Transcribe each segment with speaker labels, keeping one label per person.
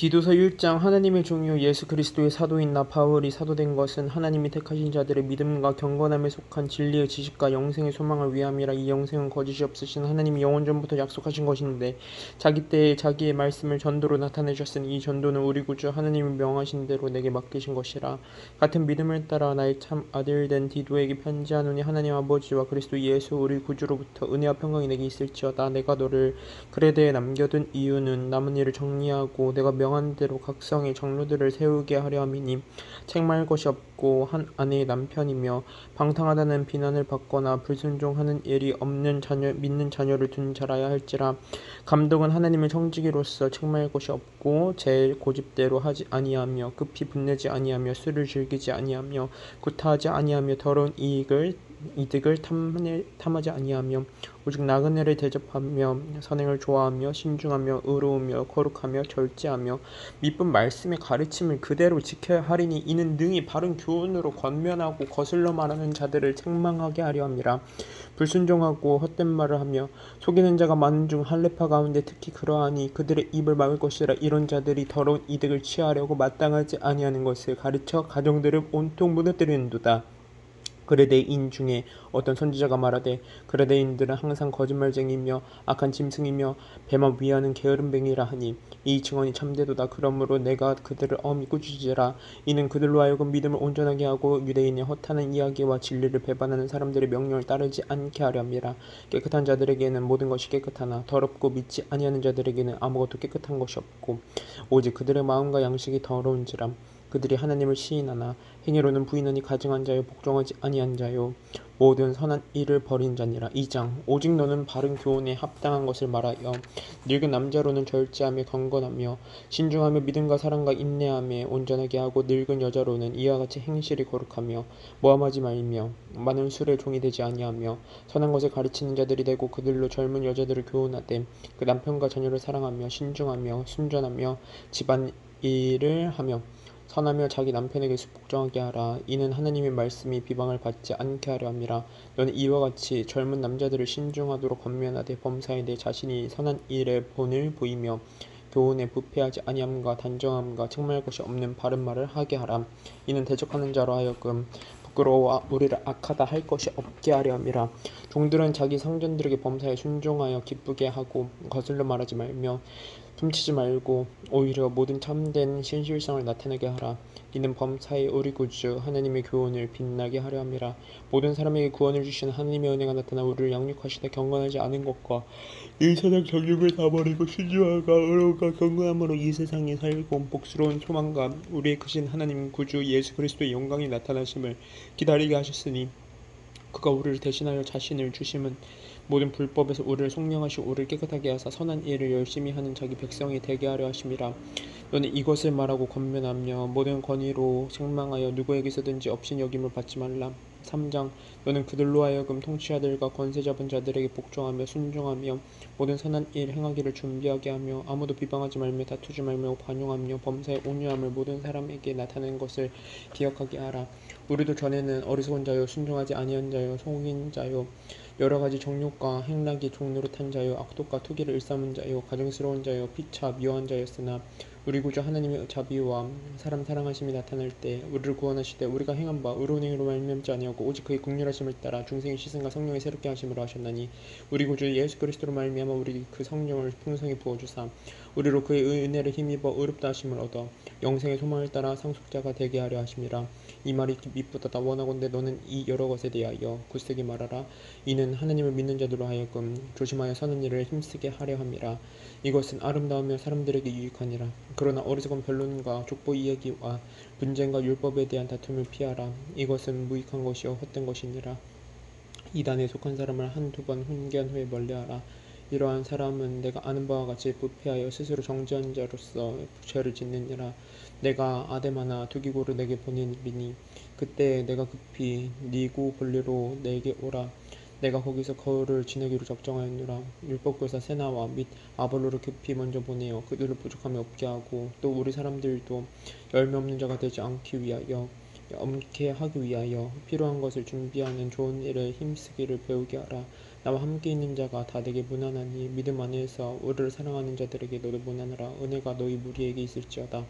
Speaker 1: 디도서 1장. 하나님의 종이요 예수 그리스도의 사도인 나 바울이 사도된 것은 하나님이 택하신 자들의 믿음과 경건함에 속한 진리의 지식과 영생의 소망을 위함이라. 이 영생은 거짓이 없으신 하나님이 영원 전부터 약속하신 것인데 자기 때에 자기의 말씀을 전도로 나타내셨으니 이 전도는 우리 구주 하나님이 명하신 대로 내게 맡기신 것이라. 같은 믿음을 따라 나의 참 아들 된 디도에게 편지하노니 하나님 아버지와 그리스도 예수 우리 구주로부터 은혜와 평강이 내게 있을지어다. 내가 너를 그레데에 남겨둔 이유는 남은 일을 정리하고 내가 명한 대로 각 성의 장로들을 세우게 하려 함이니, 책망할 것이 없고 한 아내의 남편이며 방탕하다는 비난을 받거나 불순종하는 일이 없는 자녀, 믿는 자녀를 둔 자라야 할지라. 감독은 하나님의 청지기로서 책망할 것이 없고 제 고집대로 하지 아니하며 급히 분내지 아니하며 술을 즐기지 아니하며 구타하지 아니하며 더러운 이득을 탐하지 아니하며 오직 나그네를 대접하며 선행을 좋아하며 신중하며 의로우며 거룩하며 절제하며 미쁜 말씀의 가르침을 그대로 지켜야 하리니 이는 능히 바른 교훈으로 권면하고 거슬러 말하는 자들을 책망하게 하려 함이라. 불순종하고 헛된 말을 하며 속이는 자가 많은 중 할례파 가운데 특히 그러하니 그들의 입을 막을 것이라. 이런 자들이 더러운 이득을 취하려고 마땅하지 아니하는 것을 가르쳐 가정들을 온통 무너뜨리는도다. 그레데인 중에 어떤 선지자가 말하되 그레데인들은 항상 거짓말쟁이며 악한 짐승이며 배만 위하는 게으름뱅이라 하니 이 증언이 참되도다. 그러므로 내가 그들을 엄히 꾸짖으라. 이는 그들로 하여금 믿음을 온전하게 하고 유대인의 허탄한 이야기와 진리를 배반하는 사람들의 명령을 따르지 않게 하려 함이라. 깨끗한 자들에게는 모든 것이 깨끗하나 더럽고 믿지 아니하는 자들에게는 아무것도 깨끗한 것이 없고 오직 그들의 마음과 양식이 더러운지라. 그들이 하나님을 시인하나 행위로는 부인하니 가증한 자요 복종하지 아니한 자요 모든 선한 일을 버린 자니라. 2장. 오직 너는 바른 교훈에 합당한 것을 말하여 늙은 남자로는 절제하며 경건하며 신중하며 믿음과 사랑과 인내하며 온전하게 하고 늙은 여자로는 이와 같이 행실이 거룩하며 모함하지 말며 많은 술의 종이 되지 아니하며 선한 것을 가르치는 자들이 되고 그들로 젊은 여자들을 교훈하되 그 남편과 자녀를 사랑하며 신중하며 순전하며 집안 일을 하며 선하며 자기 남편에게 복종하게 하라. 이는 하나님의 말씀이 비방을 받지 않게 하려 함이라. 너는 이와 같이 젊은 남자들을 신중하도록 권면하되 범사에 내 자신이 선한 일에 본을 보이며 교훈에 부패하지 아니함과 단정함과 책망할 것이 없는 바른 말을 하게 하라. 이는 대적하는 자로 하여금 부끄러워 우리를 악하다 할 것이 없게 하려 함이라. 종들은 자기 성전들에게 범사에 순종하여 기쁘게 하고 거슬러 말하지 말며 훔치지 말고 오히려 모든 참된 신실성을 나타내게 하라. 이는 범사에 우리 구주 하나님의 교훈을 빛나게 하려 함이라. 모든 사람에게 구원을 주시는 하나님의 은혜가 나타나 우리를 양육하시되 경건하지 않은 것과 이 세상 정욕을 다 버리고 신중함과 의로움과 경건함으로 이 세상에 살고 복스러운 소망과 우리의 크신 하나님 구주 예수 그리스도의 영광이 나타나심을 기다리게 하셨으니 그가 우리를 대신하여 자신을 주심은 모든 불법에서 우리를 속량하시고 우리를 깨끗하게 하사 선한 일을 열심히 하는 자기 백성이 되게 하려 하심이라. 너는 이것을 말하고 권면하며 모든 권위로 책망하여 누구에게서든지 업신여김을 받지 말라. 3장. 너는 그들로 하여금 통치자들과 권세 잡은 자들에게 복종하며 순종하며 모든 선한 일 행하기를 준비하게 하며 아무도 비방하지 말며 다투지 말며 반용하며 범사에 온유함을 모든 사람에게 나타내는 것을 기억하게 하라. 우리도 전에는 어리석은 자요 순종하지 아니한 자요 속인 자요 여러 가지 정욕과 행락의 종로로 탄 자요 악독과 투기를 일삼은 자요 가증스러운 자요 피차 미워한 자였으나 우리 구주 하나님의 자비와 사람 사랑하심이 나타날 때 우리를 구원하시되 우리가 행한 바 의로운 행위로 말미암지 아니하고 오직 그의 긍휼하심을 따라 중생의 시선과 성령의 새롭게 하심으로 하셨나니 우리 구주 예수 그리스도로 말미암아 우리 그 성령을 풍성히 부어주사 우리로 그의 은혜를 힘입어 의롭다 하심을 얻어 영생의 소망을 따라 상속자가 되게 하려 하심이라. 이 말이 미쁘다. 원하건대 너는 이 여러 것에 대하여 굳세게 말하라. 이는 하나님을 믿는 자들로 하여금 조심하여 선한 일을 힘쓰게 하려 함이라. 이것은 아름다우며 사람들에게 유익하니라. 그러나 어리석은 변론과 족보 이야기와 분쟁과 율법에 대한 다툼을 피하라. 이것은 무익한 것이요 헛된 것이니라. 이단에 속한 사람을 한두 번 훈계한 후에 멀리하라. 이러한 사람은 내가 아는 바와 같이 부패하여 스스로 정죄한 자로서 죄를 짓느니라. 내가 아데마나 두기고를 내게 보내리니 그때 내가 급히 니고 볼리로 내게 오라. 내가 거기서 거울을 지내기로 작정하였노라. 율법교사 세나와 및 아볼로를 급히 먼저 보내어 그들을 부족함이 없게 하고 또 우리 사람들도 열매 없는 자가 되지 않기 위하여 엄케 하기 위하여 필요한 것을 준비하는 좋은 일에 힘쓰기를 배우게 하라. 나와 함께 있는 자가 다 내게 무난하니 믿음 안에서 우리를 사랑하는 자들에게 너도 무난하라. 은혜가 너희 무리에게 있을지어다.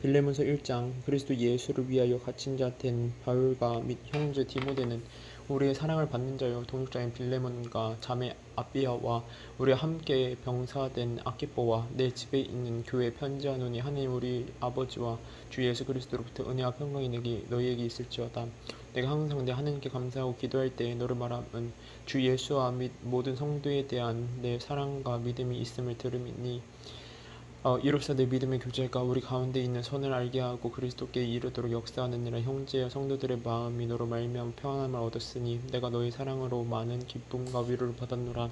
Speaker 1: 빌레몬서 1장. 그리스도 예수를 위하여 갇힌 자 된 바울과 및 형제 디모데는 우리의 사랑을 받는 자여 동역자인 빌레몬과 자매 아비아와 우리와 함께 병사된 아키포와 내 집에 있는 교회에 편지하노니 하나님 우리 아버지와 주 예수 그리스도로부터 은혜와 평강이 너희에게 있을지어다. 내가 항상 내 하나님께 감사하고 기도할 때에 너를 말함은 주 예수와 및 모든 성도에 대한 내 사랑과 믿음이 있음을 들음이니 이로써 내 믿음의 교제가 우리 가운데 있는 선을 알게 하고 그리스도께 이르도록 역사하느니라. 형제여 성도들의 마음이 너로 말미암아 평안함을 얻었으니 내가 너희 사랑으로 많은 기쁨과 위로를 받았노라.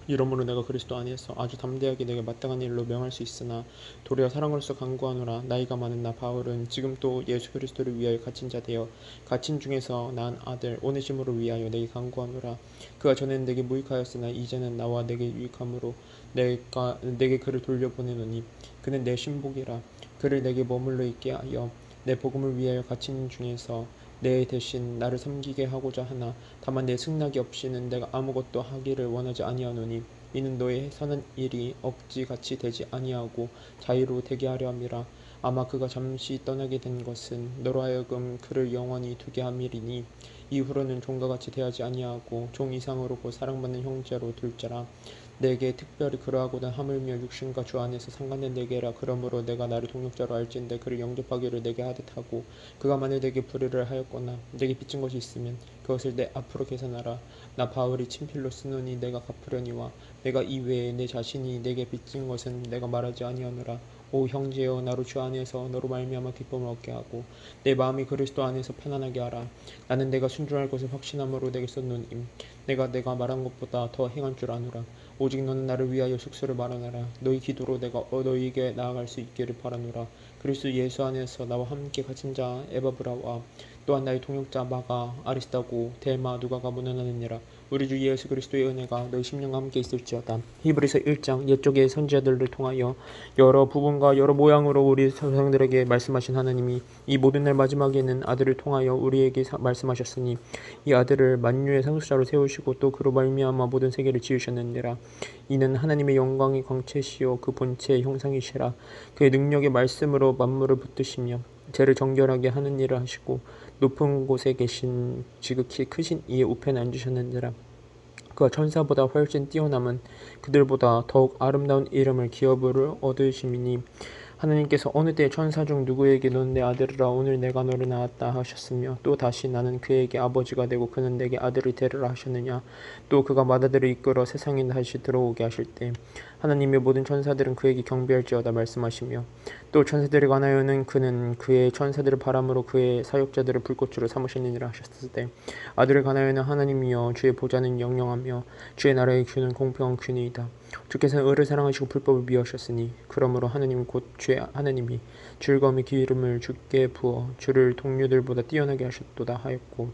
Speaker 1: 이러므로 내가 그리스도 안에서 아주 담대하게 내게 마땅한 일로 명할 수 있으나 도리어 사랑으로서 간구하노라. 나이가 많은 나 바울은 지금 또 예수 그리스도를 위하여 갇힌 자 되어 갇힌 중에서 난 아들 오네시모를 위하여 내게 간구하노라. 그가 전에는 내게 무익하였으나 이제는 나와 내게 유익함으로 내게 그를 돌려보내노니 그는 내 신복이라. 그를 내게 머물러 있게 하여 내 복음을 위하여 갇힌 중에서 내 대신 나를 섬기게 하고자 하나 다만 내 승낙이 없이는 내가 아무것도 하기를 원하지 아니하노니 이는 너의 선한 일이 억지같이 되지 아니하고 자유로 되게 하려 함이라. 아마 그가 잠시 떠나게 된 것은 너로 하여금 그를 영원히 두게 함이리니 이후로는 종과 같이 대하지 아니하고 종 이상으로 곧 사랑받는 형제로 둘자라. 내게 특별히 그러하고는 하물며 육신과 주 안에서 상관된 내게라. 그러므로 내가 나를 동역자로 알지인데 그를 영접하기를 내게 하듯 하고 그가 만일 내게 불의를 하였거나 내게 빚진 것이 있으면 그것을 내 앞으로 계산하라. 나 바울이 친필로 쓰노니 내가 갚으려니와 내가 이외에 내 자신이 내게 빚진 것은 내가 말하지 아니하노라. 오 형제여 나로 주 안에서 너로 말미암아 기쁨을 얻게 하고 내 마음이 그리스도 안에서 편안하게 하라. 나는 내가 순종할 것을 확신함으로 내게 썼노니 내가 말한 것보다 더 행한 줄 아노라. 오직 너는 나를 위하여 숙소를 마련하라. 너희 기도로 내가 너희에게 나아갈 수 있기를 바라노라. 그리스도 예수 안에서 나와 함께 갇힌 자 에바브라와 또한 나의 동역자 마가 아리스타고 데마 누가가 문안하느니라. 우리 주 예수 그리스도의 은혜가 너희 심령과 함께 있을지어다. 히브리서 1장. 옛적의 선지자들을 통하여 여러 부분과 여러 모양으로 우리 조상들에게 말씀하신 하나님이 이 모든 날 마지막에는 아들을 통하여 우리에게 말씀하셨으니 이 아들을 만유의 상속자로 세우시고 또 그로 말미암아 모든 세계를 지으셨느니라. 이는 하나님의 영광의 광채시요 그 본체의 형상이시라. 그의 능력의 말씀으로 만물을 붙드시며 죄를 정결하게 하는 일을 하시고 높은 곳에 계신 지극히 크신 이의 우편에 앉으셨느니라. 그가 천사보다 훨씬 뛰어남은 그들보다 더욱 아름다운 이름을 기업으로 얻으심이니 하나님께서 어느 때 천사 중 누구에게 넌 내 아들이라 오늘 내가 너를 낳았다 하셨으며 또 다시 나는 그에게 아버지가 되고 그는 내게 아들을 데리라 하셨느냐. 또 그가 맏아들을 이끌어 세상에 다시 들어오게 하실 때 하나님의 모든 천사들은 그에게 경배할지어다 말씀하시며 또 천사들에 관하여는 그는 그의 천사들을 바람으로 그의 사역자들을 불꽃으로 삼으시느니라 하셨을 때 아들을 관하여는 하나님이여 주의 보좌는 영영하며 주의 나라의 규는 공평한 규니이다. 주께서는 의를 사랑하시고 불법을 미워하셨으니 그러므로 하나님 곧 주의 하나님이 즐거움의 기름을 주께 부어 주를 동료들보다 뛰어나게 하셨도다 하였고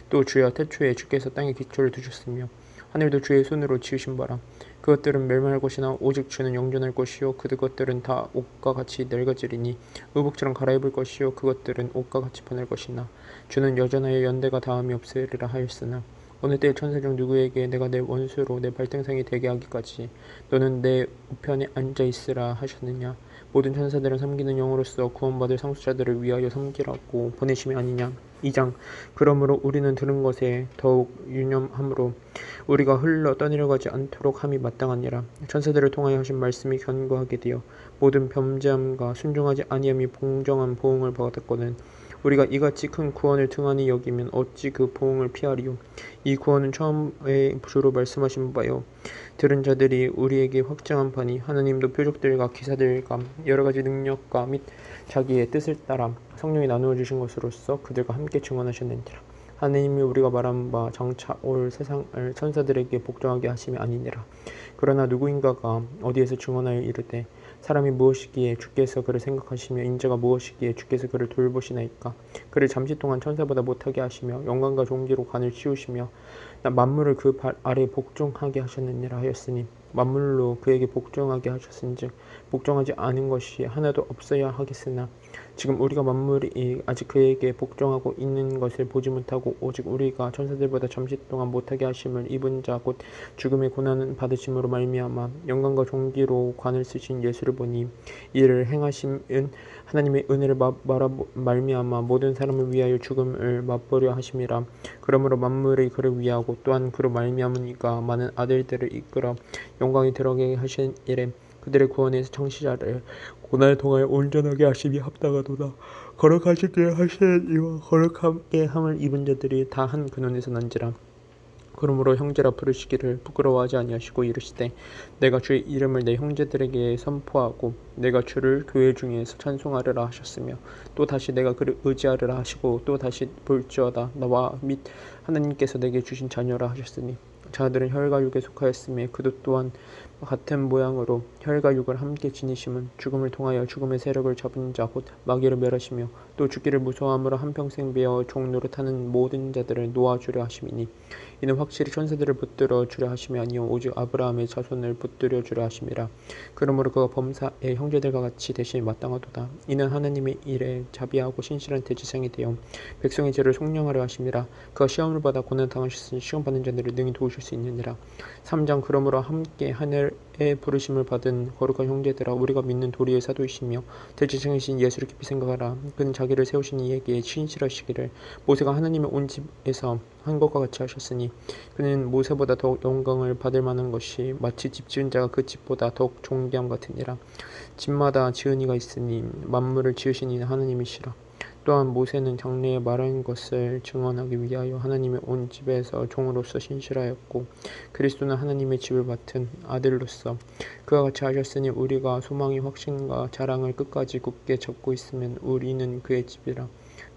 Speaker 1: 또 주여 태초에 주께서 땅에 기초를 두셨으며 하늘도 주의 손으로 지으신 바라. 그것들은 멸망할 것이나 오직 주는 영존할 것이요 그것들은 다 옷과 같이 낡아지리니 의복처럼 갈아입을 것이요 그것들은 옷과 같이 변할 것이나 주는 여전하여 연대가 다함이 없으리라 하였으나 어느 때 천사 중 누구에게 내가 내 원수로 내 발등상이 되게 하기까지 너는 내 우편에 앉아 있으라 하셨느냐. 모든 천사들은 섬기는 영으로서 구원받을 상속자들을 위하여 섬기라고 보내심이 아니냐. 2장. 그러므로 우리는 들은 것에 더욱 유념함으로 우리가 흘러 떠내려가지 않도록 함이 마땅하니라. 천사들을 통하여 하신 말씀이 견고하게 되어 모든 범죄함과 순종하지 아니함이 공정한 보응을 받았거든. 우리가 이같이 큰 구원을 등한히 여기면 어찌 그 보응을 피하리요. 이 구원은 처음에 주로 말씀하신 바요 들은 자들이 우리에게 확증한 바니 하나님도 표적들과 기사들과 여러가지 능력과 및 자기의 뜻을 따라 성령이 나누어 주신 것으로서 그들과 함께 증언하셨느니라. 하나님이 우리가 말한 바 장차 올 세상을 천사들에게 복종하게 하심이 아니니라. 그러나 누구인가가 어디에서 증언하여 이르되 사람이 무엇이기에 주께서 그를 생각하시며 인자가 무엇이기에 주께서 그를 돌보시나이까. 그를 잠시 동안 천사보다 못하게 하시며 영광과 존귀로 관을 씌우시며 만물을 그 발 아래 복종하게 하셨느니라 하였으니 만물로 그에게 복종하게 하셨은즉 복종하지 않은 것이 하나도 없어야 하겠으나 지금 우리가 만물이 아직 그에게 복종하고 있는 것을 보지 못하고 오직 우리가 천사들보다 잠시 동안 못하게 하심을 입은 자 곧 죽음의 고난을 받으심으로 말미암아 영광과 존귀로 관을 쓰신 예수를 보니 이를 행하심은 하나님의 은혜를 말미암아 모든 사람을 위하여 죽음을 맛보려 하심이라. 그러므로 만물이 그를 위하고 또한 그로 말미암으니까 많은 아들들을 이끌어 영광이 들어가게 하신 이래 그들의 구원에서 창시자를 고난을 통하여 온전하게 하심이 합당하도다. 거룩하시게 하신 이와 거룩하게 함을 입은 자들이 다 한 근원에서 난지라. 그러므로 형제라 부르시기를 부끄러워하지 아니하시고 이르시되 내가 주의 이름을 내 형제들에게 선포하고 내가 주를 교회 중에서 찬송하리라 하셨으며 또 다시 내가 그를 의지하리라 하시고 또 다시 볼지어다 나와 및 하나님께서 내게 주신 자녀라 하셨으니 자들은 혈과 육에 속하였으며 그도 또한 같은 모양으로 혈과 육을 함께 지니심은 죽음을 통하여 죽음의 세력을 잡은 자 곧 마귀를 멸하시며 또 죽기를 무서워함으로 한평생 베어 종 노릇하는 모든 자들을 놓아주려 하심이니 이는 확실히 천사들을 붙들어 주려 하심이 아니요 오직 아브라함의 자손을 붙들어 주려 하심이라. 그러므로 그가 범사의 형제들과 같이 대신에 마땅하도다. 이는 하나님의 일에 자비하고 신실한 대제사장이 되어 백성의 죄를 속량하려 하심이라. 그가 시험을 받아 고난 당하셨으니 시험받는 자들을 능히 도우실 수 있느니라. 3장 그러므로 함께 하늘에 부르심을 받은 거룩한 형제들아 우리가 믿는 도리의 사도이시며 대제사장이신 예수를 깊이 생각하라. 그는 자기를 세우신 이에게 신실하시기를 모세가 하나님의 온 집에서 한 것과 같이 하셨으니 그는 모세보다 더욱 영광을 받을 만한 것이 마치 집 지은 자가 그 집보다 더욱 존귀함 같으니라. 집마다 지은 이가 있으니 만물을 지으신 이는 하나님이시라. 또한 모세는 장래에 말한 것을 증언하기 위하여 하나님의 온 집에서 종으로서 신실하였고 그리스도는 하나님의 집을 맡은 아들로서 그와 같이 하셨으니 우리가 소망의 확신과 자랑을 끝까지 굳게 잡고 있으면 우리는 그의 집이라.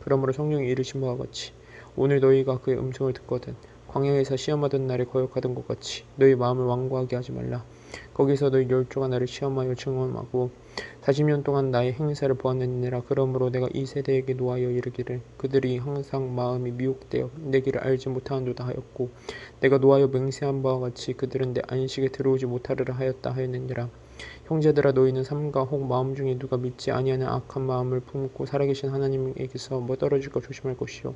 Speaker 1: 그러므로 성령이 이르신 바와 같이 오늘 너희가 그의 음성을 듣거든 광야에서 시험하던 날에 거역하던 것 같이 너희 마음을 완고하게 하지 말라. 거기서 너희 열조가 나를 시험하여 증언하고 40년 동안 나의 행사를 보았느니라. 그러므로 내가 이 세대에게 노하여 이르기를 그들이 항상 마음이 미혹되어 내 길을 알지 못하는도다 하였고 내가 노하여 맹세한 바와 같이 그들은 내 안식에 들어오지 못하리라 하였다 하였느니라. 형제들아 너희는 삶과 혹 마음 중에 누가 믿지 아니하는 악한 마음을 품고 살아계신 하나님에게서 떨어질까 조심할 것이요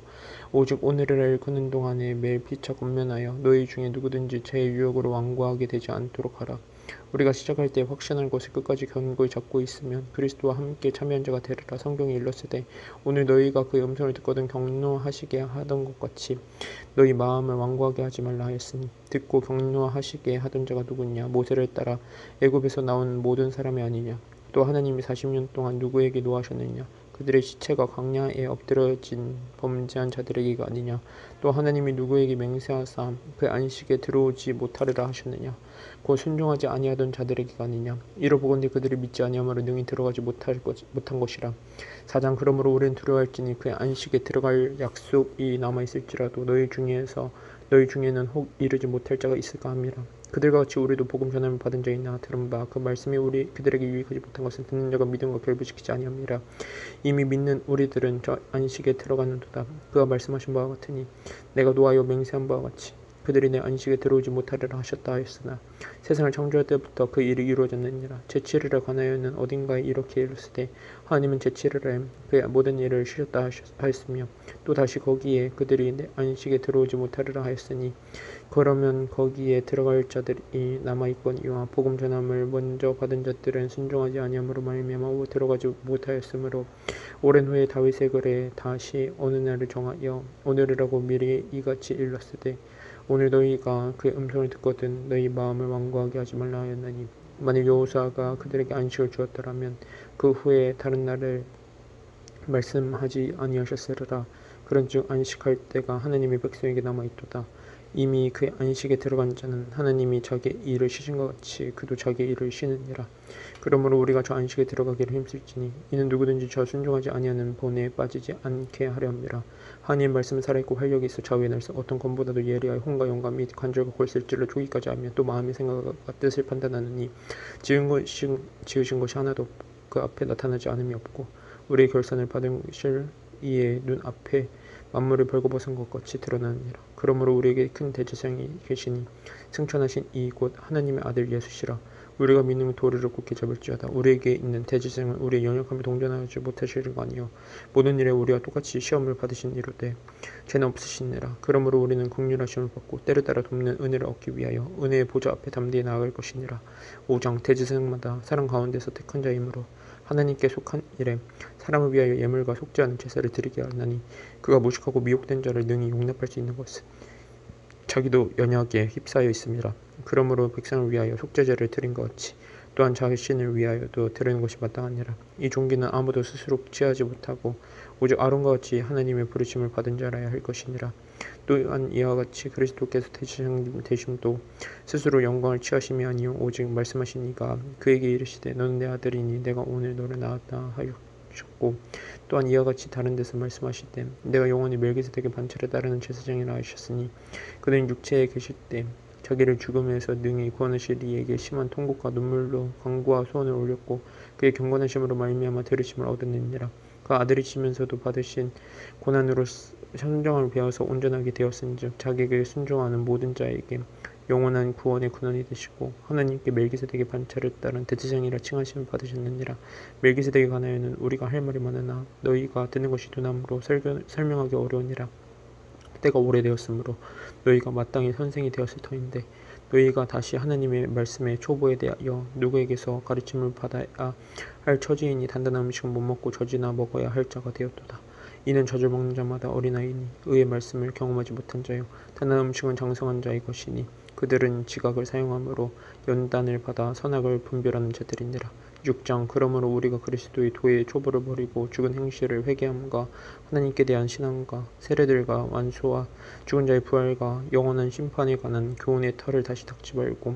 Speaker 1: 오직 오늘을 일컫는 동안에 매일 피차 권면하여 너희 중에 누구든지 죄의 유혹으로 완고하게 되지 않도록 하라. 우리가 시작할 때 확신할 것을 끝까지 견고히 잡고 있으면 그리스도와 함께 참여한 자가 되리라. 성경이 일렀으되 오늘 너희가 그의 음성을 듣거든 격노하시게 하던 것 같이 너희 마음을 완고하게 하지 말라 하였으니 듣고 격노하시게 하던 자가 누구냐 모세를 따라 애굽에서 나온 모든 사람이 아니냐. 또 하나님이 40년 동안 누구에게 노하셨느냐 그들의 시체가 광야에 엎드러진 범죄한 자들에게가 아니냐. 또 하나님이 누구에게 맹세하사 그 안식에 들어오지 못하리라 하셨느냐 곧 순종하지 아니하던 자들에게가 아니냐. 이로 보건대 그들이 믿지 아니함으로 능히 들어가지 못한 것이라. 4장 그러므로 우리는 두려워할지니 그의 안식에 들어갈 약속이 남아있을지라도 너희 중에는 혹 이르지 못할 자가 있을까 함이라. 그들과 같이 우리도 복음 전함을 받은 자이나 들은 바 그 말씀이 그들에게 유익하지 못한 것은 듣는 자가 믿음과 결부시키지 아니함이라. 이미 믿는 우리들은 저 안식에 들어가는도다. 그가 말씀하신 바와 같으니 내가 노하여 맹세한 바와 같이 그들이 내 안식에 들어오지 못하리라 하셨다 하였으나 세상을 창조할 때부터 그 일이 이루어졌느니라. 제7일에 관하여는 어딘가에 이렇게 이르시되 하나님은 제7일에 그의 모든 일을 쉬셨다 하였으며 또 다시 거기에 그들이 내 안식에 들어오지 못하리라 하였으니 그러면 거기에 들어갈 자들이 남아있거니와 복음 전함을 먼저 받은 자들은 순종하지 아니함으로 말미암아 들어가지 못하였으므로 오랜 후에 다윗의 글에 다시 어느 날을 정하여 오늘이라고 미리 이같이 일렀으되 오늘 너희가 그의 음성을 듣거든 너희 마음을 완고하게 하지 말라 하였나니 만일 여호수아가 그들에게 안식을 주었더라면 그 후에 다른 날을 말씀하지 아니하셨으리라. 그런즉 안식할 때가 하나님의 백성에게 남아있도다. 이미 그의 안식에 들어간 자는 하나님이 자기의 일을 쉬신 것 같이 그도 자기의 일을 쉬느니라. 그러므로 우리가 저 안식에 들어가기를 힘쓸지니 이는 누구든지 저 순종하지 아니하는 본에 빠지지 않게 하려 함이라. 하나님의 말씀은 살아있고 활력이 있어 좌우에 날서 어떤 검보다도 예리하여 혼과 영감 및 관절과 골실질을 조기까지 하며 또 마음의 생각과 뜻을 판단하느니 지으신 것이 하나도 그 앞에 나타나지 않음이 없고 우리의 결산을 받으실 이의 눈 앞에 만물을 벌거벗은 것 같이 드러나느니라. 그러므로 우리에게 큰 대제사장이 계시니 승천하신 이 곧 하나님의 아들 예수시라. 우리가 믿는 도리를 굳게 잡을지어다. 우리에게 있는 대제사장은 우리의 연약함을 동정하지 못하시는 거 아니요 모든 일에 우리와 똑같이 시험을 받으신 이로되 죄는 없으시니라. 그러므로 우리는 긍휼한 시험을 받고 때를 따라 돕는 은혜를 얻기 위하여 은혜의 보좌 앞에 담대히 나아갈 것이니라. 5장 대제사장마다 사람 가운데서 택한 자이므로 하나님께 속한 일에 사람을 위하여 예물과 속지 않은 제사를 드리게 하나니 그가 무식하고 미혹된 자를 능히 용납할 수 있는 것은 자기도 연약에 휩싸여 있습니다. 그러므로 백성을 위하여 속죄제를 드린 것 같이 또한 자신을 위하여도 드리는 것이 마땅하니라. 이 종기는 아무도 스스로 취하지 못하고 오직 아론과 같이 하나님의 부르심을 받은 자라야 할 것이니라. 또한 이와 같이 그리스도께서 대제사장 되심도 스스로 영광을 취하심이 아니요 오직 말씀하신 이가 그에게 이르시되 너는 내 아들이니 내가 오늘 너를 낳았다 하셨고 또한 이와 같이 다른 데서 말씀하시되 내가 영원히 멜기세덱의 반차를 따르는 제사장이라 하셨으니 그는 육체에 계실 때 자기를 죽음에서 능히 구원하실 이에게 심한 통곡과 눈물로 간구와 소원을 올렸고 그의 경건하심으로 말미암아 들으심을 얻었느니라. 그 아들이시면서도 받으신 고난으로 성령을 배워서 온전하게 되었은즉 자기에게 순종하는 모든 자에게 영원한 구원의 근원이 되시고 하나님께 멜기세덱의 반차를 따른 대제사장이라 칭하심을 받으셨느니라. 멜기세덱에 관하여는 우리가 할 말이 많으나 너희가 듣는 것이 두나무로 설명하기 어려우니라. 때가 오래되었으므로 너희가 마땅히 선생이 되었을 터인데 너희가 다시 하나님의 말씀의 초보에 대하여 누구에게서 가르침을 받아야 할 처지이니 단단한 음식은 못 먹고 젖이나 먹어야 할 자가 되었도다. 이는 젖을 먹는 자마다 어린아이니 의의 말씀을 경험하지 못한 자요 단단한 음식은 장성한 자의 것이니 그들은 지각을 사용함으로 연단을 받아 선악을 분별하는 자들이니라. 6장 그러므로 우리가 그리스도의 도의 초보를 버리고 죽은 행실을 회개함과 하나님께 대한 신앙과 세례들과 완소와 죽은 자의 부활과 영원한 심판에 관한 교훈의 털을 다시 닦지 말고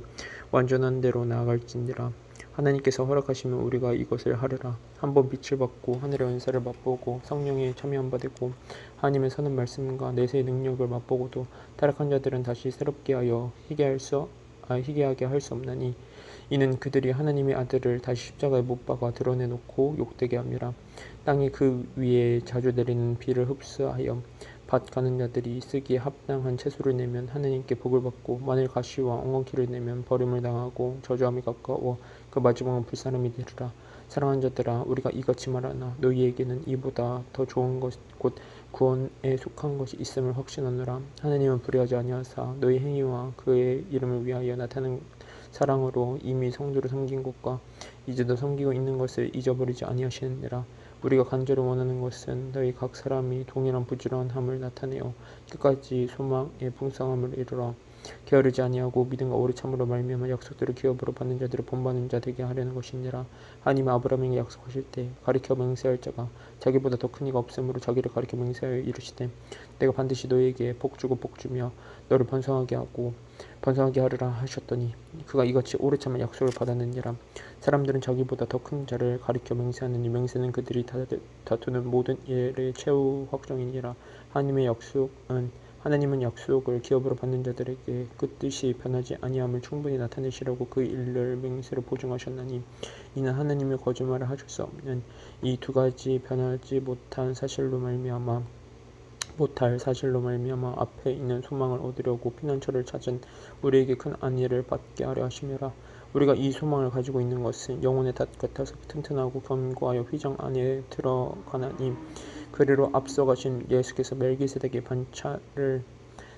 Speaker 1: 완전한 대로 나아갈지니라. 하나님께서 허락하시면 우리가 이것을 하리라. 한번 빛을 받고 하늘의 은사를 맛보고 성령에 참여한 바 되고 하나님의 선한 말씀과 내세의 능력을 맛보고도 타락한 자들은 다시 새롭게 하여 희귀하게 할 수 없나니 이는 그들이 하나님의 아들을 다시 십자가에 못 박아 드러내놓고 욕되게 함이라. 땅이 그 위에 자주 내리는 비를 흡수하여 밭 가는 자들이 쓰기에 합당한 채소를 내면 하나님께 복을 받고 만일 가시와 엉겅퀴를 내면 버림을 당하고 저주함이 가까워 그 마지막은 불사름이 되리라. 사랑하는 자들아 우리가 이같이 말하나 너희에게는 이보다 더 좋은 것 곧 구원에 속한 것이 있음을 확신하노라. 하나님은 불의하지 아니하사 너희 행위와 그의 이름을 위하여 나타낸 사랑으로 이미 성도를 섬긴 것과 이제도 섬기고 있는 것을 잊어버리지 아니하시느니라. 우리가 간절히 원하는 것은 너희 각 사람이 동일한 부지런함을 나타내어 끝까지 소망의 풍성함을 이루라. 게으르지 아니하고 믿음과 오래 참으로 말미암아 약속들을 기업으로 받는 자들을 본받는 자 되게 하려는 것이니라. 하나님 아브라함에게 약속하실 때 가리켜 맹세할 자가 자기보다 더 큰 이가 없으므로 자기를 가리켜 맹세하여 이르시되 내가 반드시 너희에게 복주고 복주며 너를 번성하게 하리라 하셨더니 그가 이같이 오래 참아 약속을 받았느니라. 사람들은 자기보다 더 큰 자를 가리켜 맹세하느니 맹세는 그들이 다투는 모든 일의 최후 확정이니라. 하나님은 약속을 기업으로 받는 자들에게 그 뜻이 변하지 아니함을 충분히 나타내시려고 그 일을 맹세로 보증하셨나니 이는 하나님의 거짓말을 하실 수 없는 이 두 가지 변하지 못할 사실로 말미암아 앞에 있는 소망을 얻으려고 피난처를 찾은 우리에게 큰 안위를 받게 하려 하심이라. 우리가 이 소망을 가지고 있는 것은 영혼의 닷 같아서 튼튼하고 견고하여 휘장 안에 들어가나니 그리로 앞서 가신 예수께서 멜기세덱의 반차를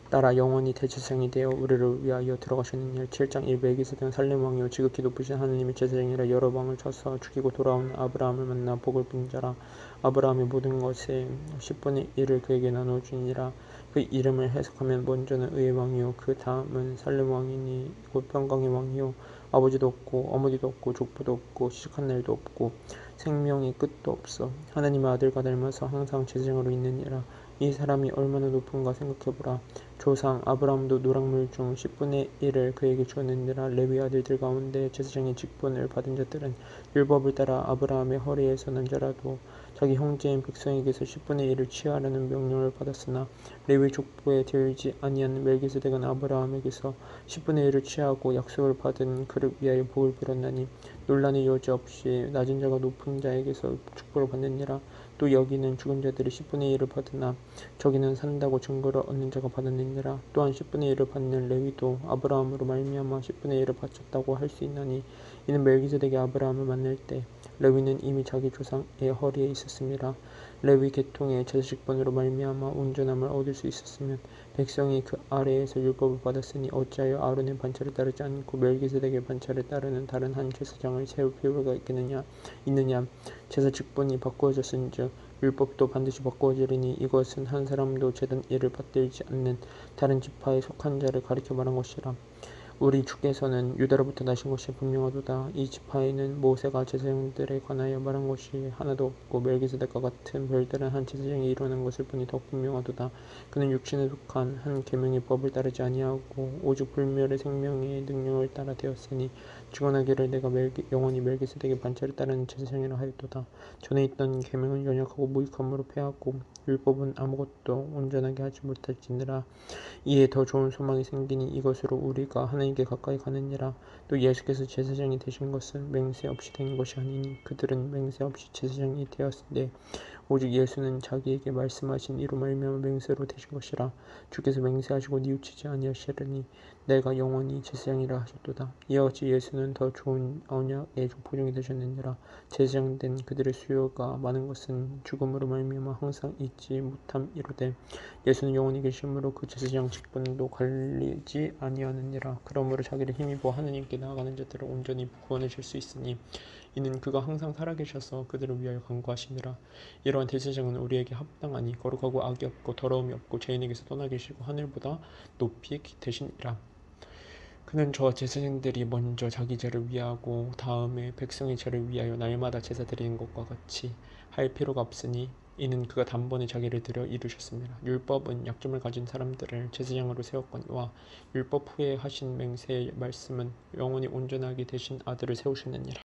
Speaker 1: 따라 영원히 대제사장이 되어 우리를 위하여 들어가셨느니라. 7장 1 멜기세덱은 살렘 왕이요 지극히 높으신 하나님의 제사장이라. 여러 왕을 쳐서 죽이고 돌아온 아브라함을 만나 복을 빈 자라. 아브라함의 모든 것의 10분의 1을 그에게 나눠주니라. 그 이름을 해석하면 먼저는 의의 왕이요 그 다음은 살렘 왕이니 곧 평강의 왕이요 아버지도 없고 어머니도 없고 족보도 없고 시작한 날도 없고 생명의 끝도 없어 하나님의 아들과 닮아서 항상 제사장으로 있느니라. 이 사람이 얼마나 높은가 생각해보라. 조상 아브라함도 노랑물 중 10분의 1을 그에게 주었느니라. 레위 아들들 가운데 제사장의 직분을 받은 자들은 율법을 따라 아브라함의 허리에서 난 자라도 자기 형제인 백성에게서 10분의 1을 취하라는 명령을 받았으나 레위 족보에 들지 아니한 멜기세덱은 아브라함에게서 10분의 1을 취하고 약속을 받은 그를 위하여 복을 빌었나니 논란의 여지 없이 낮은 자가 높은 자에게서 축복을 받느니라. 또 여기는 죽은 자들이 10분의 1을 받으나 저기는 산다고 증거를 얻는 자가 받았느니라. 또한 10분의 1을 받는 레위도 아브라함으로 말미암아 10분의 1을 바쳤다고 할 수 있나니 이는 멜기세덱이 아브라함을 만날 때 레위는 이미 자기 조상의 허리에 있었음이라. 레위 계통의 제사직분으로 말미암아 온전함을 얻을 수 있었으면 백성이 그 아래에서 율법을 받았으니 어찌하여 아론의 반차를 따르지 않고 멜기세덱의 반차를 따르는 다른 한 제사장을 세울 필요가 있느냐. 제사직분이 바꾸어졌은즉 율법도 반드시 바꾸어지리니 이것은 한 사람도 제단 일을 받들지 않는 다른 지파에 속한 자를 가리켜 말한 것이라. 우리 주께서는 유다로부터 나신 것이 분명하도다. 이 지파에는 모세가 제사장들에 관하여 말한 것이 하나도 없고 멜기세덱과 같은 별다른 한 제사장이 일어난 것을 보니 더욱 분명하도다. 그는 육신에 속한 한 계명의 법을 따르지 아니하고 오직 불멸의 생명의 능력을 따라 되었으니 증언하기를 내가 영원히 멜기세덱의 반차를 따르는 제사장이라 하였도다. 전에 있던 계명은 연약하고 무익함으로 패하고 율법은 아무것도 온전하게 하지 못할지니라. 이에 더 좋은 소망이 생기니 이것으로 우리가 하나님께 가까이 가느니라. 또 예수께서 제사장이 되신 것은 맹세 없이 된 것이 아니니 그들은 맹세 없이 제사장이 되었으되 오직 예수는 자기에게 말씀하신 이로 말미암아 맹세로 되신 것이라. 주께서 맹세하시고 뉘우치지 아니하시리니 내가 영원히 제사장이라 하셨도다. 이와 같이 예수는 더 좋은 언약의 보증이 되셨느니라. 제사장된 그들의 수요가 많은 것은 죽음으로 말미암아 항상 잊지 못함이로되 예수는 영원히 계심으로 그 제사장 직분도 갈리지 아니하느니라. 그러므로 자기를 힘입어 하느님께 나아가는 자들을 온전히 구원하실 수 있으니 이는 그가 항상 살아계셔서 그들을 위하여 간구하시니라. 이러한 대제사장은 우리에게 합당하니 거룩하고 악이 없고 더러움이 없고 죄인에게서 떠나 계시고 하늘보다 높이 되시니라. 그는 저 제사장들이 먼저 자기 죄를 위하고 다음에 백성의 죄를 위하여 날마다 제사 드리는 것과 같이 할 필요가 없으니 이는 그가 단번에 자기를 들여 이루셨습니다. 율법은 약점을 가진 사람들을 제사장으로 세웠거니와 율법 후에 하신 맹세의 말씀은 영원히 온전하게 되신 아들을 세우셨느니라.